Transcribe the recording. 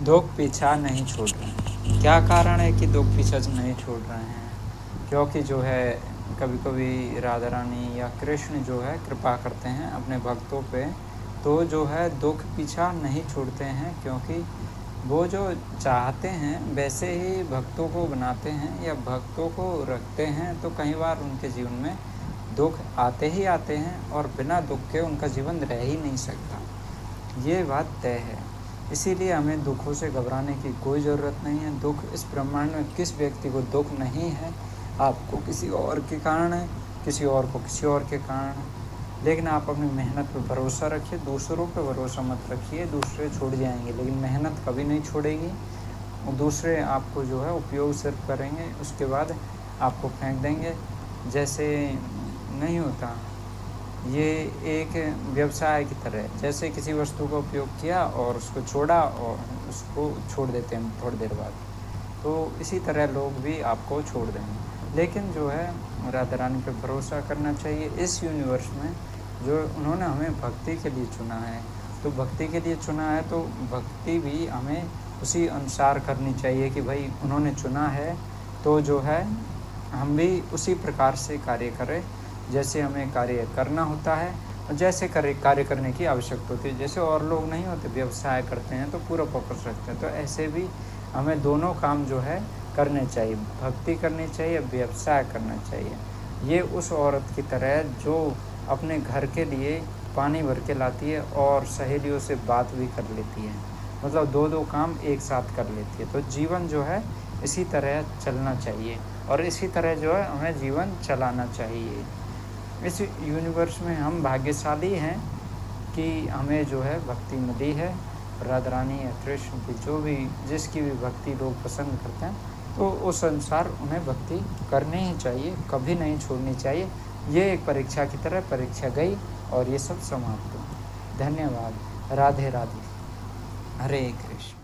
दुख पीछा नहीं छोड़ रहे हैं। क्या कारण है कि दुख पीछा नहीं छोड़ रहे हैं? क्योंकि जो है कभी कभी राधा रानी या कृष्ण जो है कृपा करते हैं अपने भक्तों पे, तो जो है दुख पीछा नहीं छोड़ते हैं, क्योंकि वो जो चाहते हैं वैसे ही भक्तों को बनाते हैं या भक्तों को रखते हैं। तो कई बार उनके जीवन में दुख आते ही आते हैं और बिना दुख के उनका जीवन रह ही नहीं सकता। ये बात तय है। इसीलिए हमें दुखों से घबराने की कोई ज़रूरत नहीं है। दुख इस ब्रह्मांड में किस व्यक्ति को दुख नहीं है? आपको किसी और के कारण है, किसी और को किसी और के कारण है। लेकिन आप अपनी मेहनत पर भरोसा रखिए, दूसरों पर भरोसा मत रखिए। दूसरे छूट जाएंगे लेकिन मेहनत कभी नहीं छोड़ेगी। दूसरे आपको जो है उपयोग सिर्फ करेंगे, उसके बाद आपको फेंक देंगे। जैसे नहीं होता, ये एक व्यवसाय की तरह है। जैसे किसी वस्तु का उपयोग किया और उसको छोड़ा और उसको छोड़ देते हैं थोड़ी देर बाद, तो इसी तरह लोग भी आपको छोड़ देंगे। लेकिन जो है राधा रानी पे भरोसा करना चाहिए। इस यूनिवर्स में जो उन्होंने हमें भक्ति के लिए चुना है, तो भक्ति के लिए चुना है तो भक्ति भी हमें उसी अनुसार करनी चाहिए कि भाई उन्होंने चुना है तो जो है हम भी उसी प्रकार से कार्य करें जैसे हमें कार्य करना होता है और जैसे कार्य करने की आवश्यकता होती है। जैसे और लोग नहीं होते, व्यवसाय करते हैं तो पूरा फोकस रखते हैं, तो ऐसे भी हमें दोनों काम जो है करने चाहिए। भक्ति करनी चाहिए, व्यवसाय करना चाहिए। ये उस औरत की तरह जो अपने घर के लिए पानी भर के लाती है और सहेलियों से बात भी कर लेती है, मतलब दो काम एक साथ कर लेती है। तो जीवन जो है इसी तरह चलना चाहिए और इसी तरह जो है हमें जीवन चलाना चाहिए। इस यूनिवर्स में हम भाग्यशाली हैं कि हमें जो है भक्ति मिली है। राधा रानी या कृष्ण की जो भी जिसकी भी भक्ति लोग पसंद करते हैं, तो उस अनुसार उन्हें भक्ति करनी ही चाहिए, कभी नहीं छोड़नी चाहिए। ये एक परीक्षा की तरह परीक्षा गई और ये सब समाप्त हुआ। धन्यवाद। राधे राधे। हरे कृष्ण।